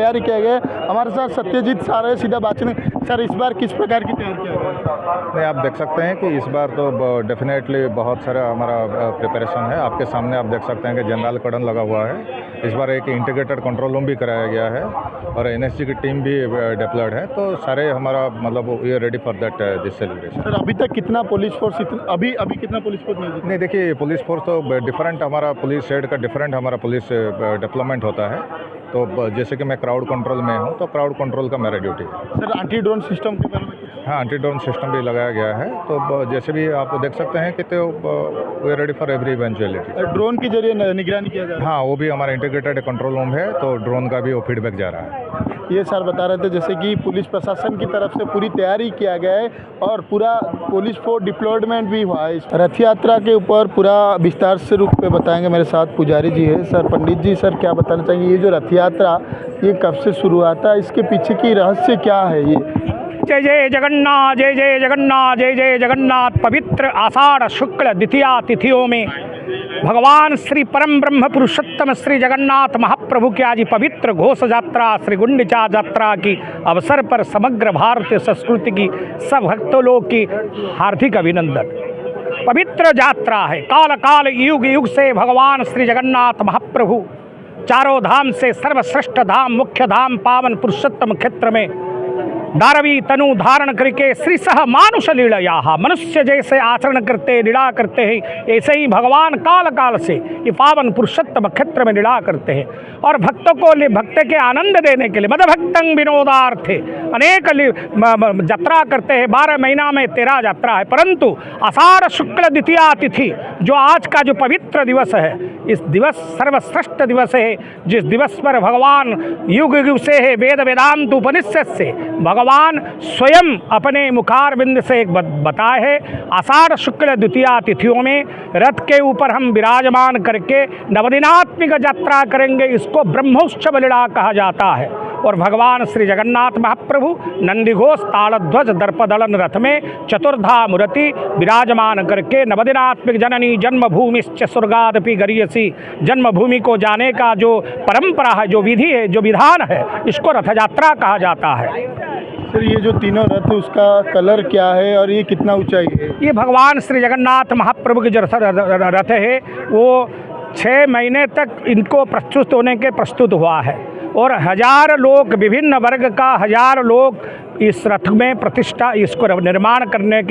तैयारी किया गया है। हमारे साथ सत्यजीत सर है, सीधा बातचीत। सर, इस बार किस प्रकार की तैयारी किया गया है? नहीं, आप देख सकते हैं कि इस बार तो डेफिनेटली बहुत सारा हमारा प्रिपरेशन है। आपके सामने आप देख सकते हैं कि जनरल कॉर्डन लगा हुआ है। इस बार एक इंटीग्रेटेड कंट्रोल रूम भी कराया गया है और एनएसजी की टीम भी डिप्लॉयड है। तो सारे हमारा मतलब we are ready for that this celebration. Sir, अभी तक कितना पुलिस फोर्स अभी कितना पुलिस फोर्स नहीं, देखिए, पुलिस फोर्स तो डिफरेंट, हमारा पुलिस शेड का डिफरेंट हमारा पुलिस डिप्लॉयमेंट होता है। तो जैसे कि मैं क्राउड कंट्रोल में हूँ, तो क्राउड कंट्रोल का मेरा ड्यूटी है। सर, एंटी ड्रोन सिस्टम के बारे में? हाँ, एंटी ड्रोन सिस्टम भी लगाया गया है। तो जैसे भी आप देख सकते हैं कि तो we are ready for every eventuality. Drone के जरिए निगरानी किया जा रहा है? हाँ, वो भी हमारा इंटीग्रेटेड कंट्रोल रूम है, तो ड्रोन का भी वो फीडबैक जा रहा है। ये सर बता रहे थे जैसे कि पुलिस प्रशासन की तरफ से पूरी तैयारी किया गया है और पूरा पुलिस फोर्स डिप्लॉयमेंट भी हुआ है। रथ यात्रा के ऊपर पूरा विस्तार से रूप पे बताएंगे। मेरे साथ पुजारी जी है। सर, पंडित जी, सर क्या बताना चाहिए, ये जो रथ यात्रा ये कब से शुरू आता है, इसके पीछे की रहस्य क्या है? ये जय जय जगन्नाथ, जय जय जगन्नाथ, जय जय जगन्नाथ। पवित्र आषाढ़ शुक्ल द्वितीया तिथियों में भगवान श्री परम ब्रह्म पुरुषोत्तम श्री जगन्नाथ महाप्रभु की आज पवित्र घोष यात्रा श्री गुंडिचा यात्रा की अवसर पर समग्र भारतीय संस्कृति की सब भक्तों लोग की हार्दिक अभिनंदन। पवित्र यात्रा है। काल काल युग युग से भगवान श्री जगन्नाथ महाप्रभु चारों धाम से सर्वश्रेष्ठ धाम, मुख्य धाम, पावन पुरुषोत्तम क्षेत्र में दारवी तनु धारण करके श्री सह मानुष लीलया, मनुष्य जैसे आचरण करते लीला करते हैं, ऐसे ही भगवान काल काल से ये पावन पुरुषोत्तम क्षेत्र में लीला करते हैं। और भक्तों को भक्त के आनंद देने के लिए मदभक्तं विनोदार्थे अनेक यात्रा करते हैं। 12 महीना में 13 यात्रा है, परंतु आषाढ़ शुक्ल द्वितीया तिथि जो आज का जो पवित्र दिवस है, इस दिवस सर्वश्रेष्ठ दिवस है, जिस दिवस पर भगवान युग युग से है वेद वेदांत उपनिषद से भगवान स्वयं अपने मुखारविंद से एक बताए है। आषाढ़ शुक्ल द्वितीया तिथियों में रथ के ऊपर हम विराजमान करके नवदिनात्मिक यात्रा करेंगे। इसको ब्रह्मोत्सव लीला कहा जाता है। और भगवान श्री जगन्नाथ महाप्रभु नंदीघोष तालध्वज दर्पदलन रथ में चतुर्धा मूर्ति विराजमान करके नवदिनात्मिक जननी जन्मभूमिश्च स्वर्गादपि गरीयसी, जन्मभूमि को जाने का जो परंपरा है, जो विधि है, जो विधान है, इसको रथ यात्रा कहा जाता है। सर, ये जो तीनों रथ उसका कलर क्या है और ये कितना ऊंचाई है? ये भगवान श्री जगन्नाथ महाप्रभु के जो रथ है वो 6 महीने तक इनको प्रस्तुत होने के प्रस्तुत हुआ है और 1000 लोग, विभिन्न वर्ग का 1000 लोग इस रथ में प्रतिष्ठा, इसको निर्माण करने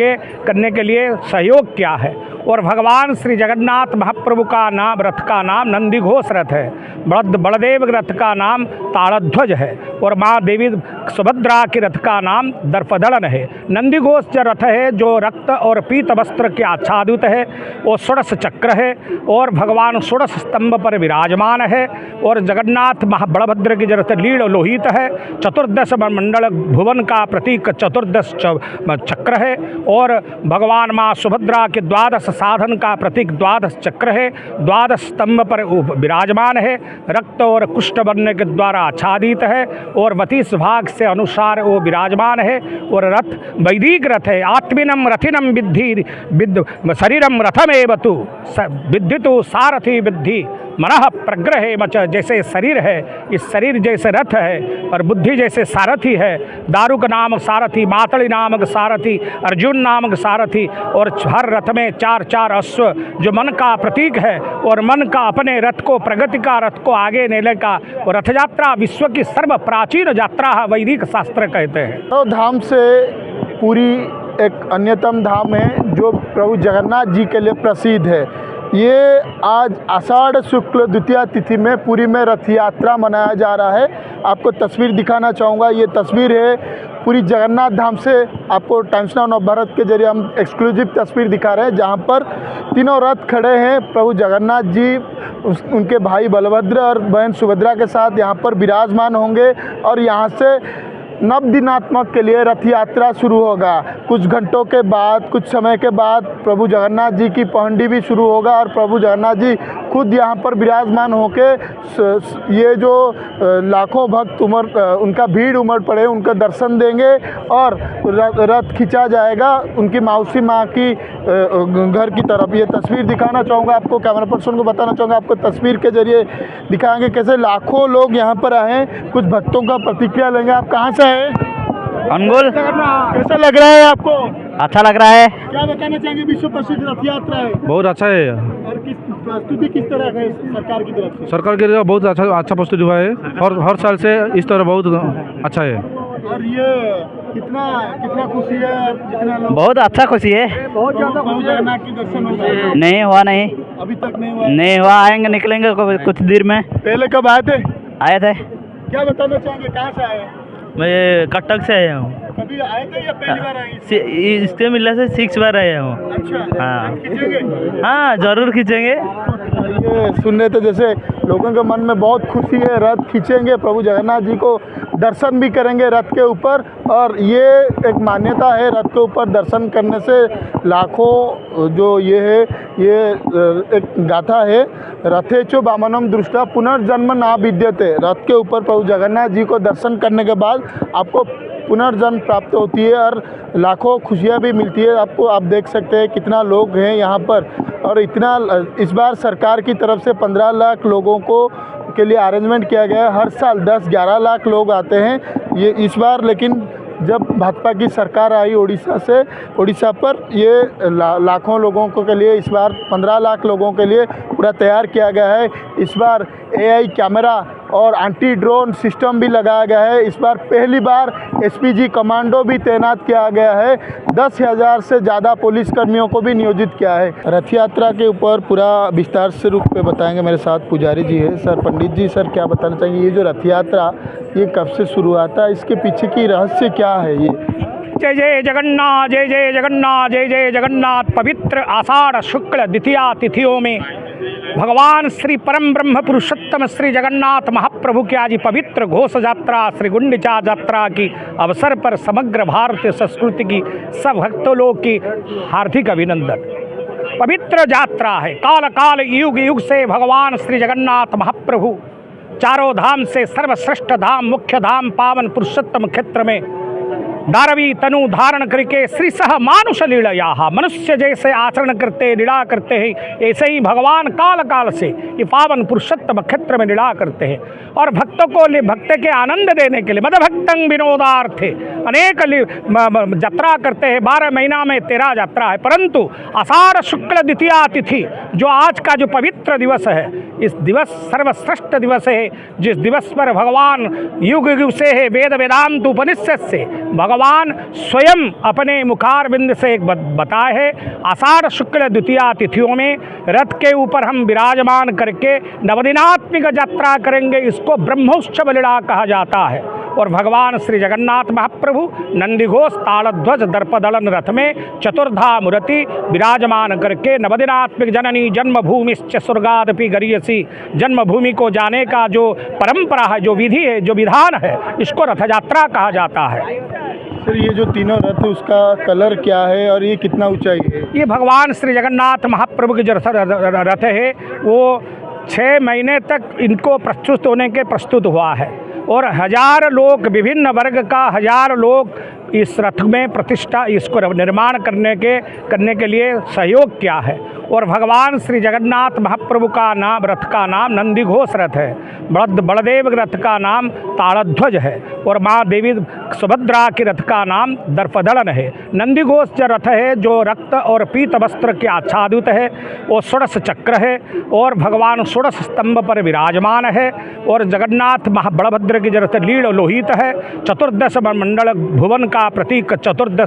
के लिए सहयोग किया है। और भगवान श्री जगन्नाथ महाप्रभु का नाम, रथ का नाम नंदीघोष रथ है। बलदेव रथ का नाम तालध्वज है और माँ देवी सुभद्रा के रथ का नाम दर्पदलन है। नंदीघोष जो रथ है जो रक्त और पीत वस्त्र के आच्छादित है, वो षोडश चक्र है और भगवान षोडश स्तंभ पर विराजमान है। और जगन्नाथ बलभद्र की जो रथ लील लोहित है, 14 मंडल भुवन का प्रतीक 14 चक्र है और भगवान माँ सुभद्रा के 12 साधन का प्रतीक 12 चक्र है। 12 स्तंभ पर विराजमान है, रक्त और कुष्ठ वर्ण के द्वारा आच्छादित है और 32 भाग से अनुसार वो विराजमान है। और रथ वैदिक रथ है। आत्मिनम रथिनम विद्धि शरीरम रथमेव तु विद्धि तो सारथी विद्धि मनः प्रग्रहे मच। जैसे शरीर है, इस शरीर जैसे रथ है और बुद्धि जैसे सारथी है। दारुक नामक सारथी, मातड़ी नामक सारथी, अर्जुन नामक सारथी और हर रथ में 4 अश्व जो मन का प्रतीक है और मन का अपने रथ को, प्रगति का रथ को आगे नेले का। और रथ यात्रा विश्व की सर्व प्राचीन यात्रा है, वैदिक शास्त्र कहते हैं। तो धाम से पूरी एक अन्यतम धाम है जो प्रभु जगन्नाथ जी के लिए प्रसिद्ध है। ये आज आषाढ़ शुक्ल द्वितीया तिथि में पूरी में रथ यात्रा मनाया जा रहा है। आपको तस्वीर दिखाना चाहूँगा। ये तस्वीर है पूरी जगन्नाथ धाम से। आपको टाइम्स नाउ नवभारत के जरिए हम एक्सक्लूसिव तस्वीर दिखा रहे हैं जहाँ पर तीनों रथ खड़े हैं। प्रभु जगन्नाथ जी उनके भाई बलभद्र और बहन सुभद्रा के साथ यहाँ पर विराजमान होंगे और यहाँ से नवदिनात्मक के लिए रथ यात्रा शुरू होगा। कुछ घंटों के बाद, कुछ समय के बाद प्रभु जगन्नाथ जी की पहंडी भी शुरू होगा और प्रभु जगन्नाथ जी खुद यहाँ पर विराजमान होके ये जो लाखों भक्त उनका भीड़ उमड़ पड़े उनका दर्शन देंगे और रथ खींचा जाएगा उनकी मौसी माँ की घर की तरफ। ये तस्वीर दिखाना चाहूँगा आपको, कैमरा पर्सन को बताना चाहूँगा, आपको तस्वीर के जरिए दिखाएंगे कैसे लाखों लोग यहाँ पर आए हैं। कुछ भक्तों का प्रतिक्रिया लेंगे। आप कहाँ से आए? अनुगुल। कैसा लग रहा है आपको? अच्छा लग रहा है। क्या बताना चाहेंगे? विश्व प्रसिद्ध रथ यात्रा है, बहुत अच्छा है। और प्रस्तुति किस तरह है सरकार की तरफ से? सरकार के लिए बहुत अच्छा प्रस्तुति हुआ है। हर साल से इस तरह बहुत अच्छा है। और ये कितना खुशी है, जितना लोग बहुत अच्छा खुशी है। बहुत ज़्यादा जगन्नाथ की दर्शन हो गए? नहीं हुआ, नहीं अभी तक नहीं नहीं हुआ। आएंगे, निकलेंगे कुछ देर में। पहले कब आए थे? आए थे। क्या बताना चाहेंगे, कहाँ से आए? मैं कटक से आया हूँ। कभी आए थे या पहली बार आए? इसके मिलने से 6 बार आया हूँ। अच्छा, हाँ। खींचेंगे? हाँ, जरूर खींचेंगे। ये सुन रहे थे जैसे लोगों के मन में बहुत खुशी है, रथ खींचेंगे, प्रभु जगन्नाथ जी को दर्शन भी करेंगे रथ के ऊपर। और ये एक मान्यता है, रथ के ऊपर दर्शन करने से लाखों जो ये है, ये एक गाथा है, रथेचो वामनम दृष्टा पुनर्जन्म ना विद्यते। रथ के ऊपर प्रभु जगन्नाथ जी को दर्शन करने के बाद आपको पुनर्जन्म प्राप्त होती है और लाखों खुशियाँ भी मिलती है आपको। आप देख सकते हैं कितना लोग हैं यहाँ पर, और इतना इस बार सरकार की तरफ से 15 लाख लोगों को के लिए अरेंजमेंट किया गया है। हर साल 10-11 लाख लोग आते हैं ये इस बार, लेकिन जब भाजपा की सरकार आई उड़ीसा पर, ये लाखों लोगों को के लिए इस बार 15 लाख लोगों के लिए पूरा तैयार किया गया है। इस बार AI कैमरा और एंटी ड्रोन सिस्टम भी लगाया गया है। इस बार पहली बार SPG कमांडो भी तैनात किया गया है। 10,000 से ज़्यादा पुलिसकर्मियों को भी नियोजित किया है। रथ यात्रा के ऊपर पूरा विस्तार से रूप पे बताएंगे, मेरे साथ पुजारी जी है। सर, पंडित जी, सर क्या बताना चाहेंगे, ये जो रथ यात्रा ये कब से शुरू आता है, इसके पीछे की रहस्य क्या है? ये जय जय जगन्नाथ, जय जय जगन्नाथ, जय जय जगन्नाथ। पवित्र आषाढ़ शुक्ल द्वितीया तिथियों में भगवान श्री परम ब्रह्म पुरुषोत्तम श्री जगन्नाथ महाप्रभु की आज पवित्र घोष यात्रा श्री गुंडिचा यात्रा की अवसर पर समग्र भारतीय संस्कृति की सब भक्तों लोग की हार्दिक अभिनंदन। पवित्र यात्रा है, काल काल युग युग से भगवान श्री जगन्नाथ महाप्रभु चारों धाम से सर्वश्रेष्ठ धाम, मुख्य धाम, पावन पुरुषोत्तम क्षेत्र में दारवी तनु धारण करके श्री सह मानुष लीलया, मनुष्य जैसे आचरण करते लीला करते हैं, ऐसे ही भगवान काल काल से ये पावन पुरुषोत्तम क्षेत्र में लीला करते हैं। और भक्तों को भक्त के आनंद देने के लिए मद भक्तं विनोदार्थे अनेक यात्रा करते हैं। 12 महीना में 13 यात्रा है, परंतु आषाढ़ शुक्ल द्वितीया तिथि जो आज का जो पवित्र दिवस है, इस दिवस सर्वश्रेष्ठ दिवस है, जिस दिवस पर भगवान युग युग से है वेद वेदांत उपनिषद से भगवान स्वयं अपने मुखारविंद से एक बताए है। आषाढ़ शुक्ल द्वितीया तिथियों में रथ के ऊपर हम विराजमान करके नवदिनात्मिक यात्रा करेंगे। इसको ब्रह्मोत्सव लीला कहा जाता है। और भगवान श्री जगन्नाथ महाप्रभु नंदीघोष तालध्वज दर्पदलन रथ में चतुर्धा मूर्ति विराजमान करके नवदिनात्मिक जननी जन्मभूमिश्च स्वर्गादपि गरीयसी, जन्मभूमि को जाने का जो परंपरा है, जो विधि है, जो विधान है, इसको रथ यात्रा कहा जाता है। सर, ये जो तीनों रथ उसका कलर क्या है और ये कितना ऊंचाई है? ये भगवान श्री जगन्नाथ महाप्रभु की जो रथ है वो 6 महीने तक इनको प्रस्तुत होने के प्रस्तुत हुआ है। और 1000 लोग, विभिन्न वर्ग का 1000 लोग इस रथ में प्रतिष्ठा, इसको निर्माण करने के लिए सहयोग किया है। और भगवान श्री जगन्नाथ महाप्रभु का नाम, रथ का नाम नंदीघोष रथ है। बलदेव रथ का नाम तालध्वज है और माँ देवी सुभद्रा के रथ का नाम दर्पदलन है। नंदीघोष जो रथ है जो रक्त और पीत वस्त्र के आच्छादित है, वो षोडश चक्र है और भगवान षोडश स्तंभ पर विराजमान है। और जगन्नाथ बलभद्र की जो रथ लील लोहित है, 14 मंडल भुवन का प्रतीक 14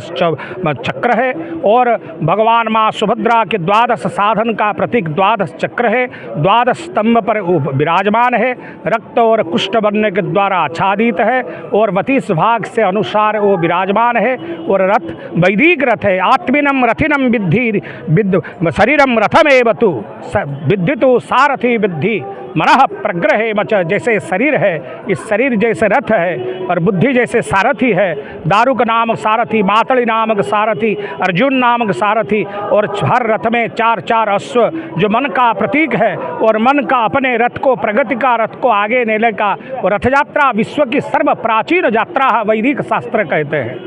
चक्र है। और भगवान माँ सुभद्रा के 12 साधन का प्रतीक 12 चक्र है, 12 स्तंभ पर विराजमान है, रक्त और कुष्ठ बनने के द्वारा आच्छादित है और 32 भाग से अनुसार वो विराजमान है। और रथ वैदिक रथ है। आत्मिनम रथिनम विद्धि शरीरम रथमेव तु विद्धि तो सारथी विद्धि मनः प्रग्रहे मच, जैसे शरीर है, इस शरीर जैसे रथ है और बुद्धि जैसे सारथी है। दारुक नामक सारथी, मातली नामक सारथी, अर्जुन नामक सारथी, और हर रथ में 4-4 अश्व जो मन का प्रतीक है, और मन का अपने रथ को, प्रगति का रथ को आगे नेने का। और रथ यात्रा विश्व की सर्व प्राचीन यात्रा वैदिक शास्त्र कहते हैं।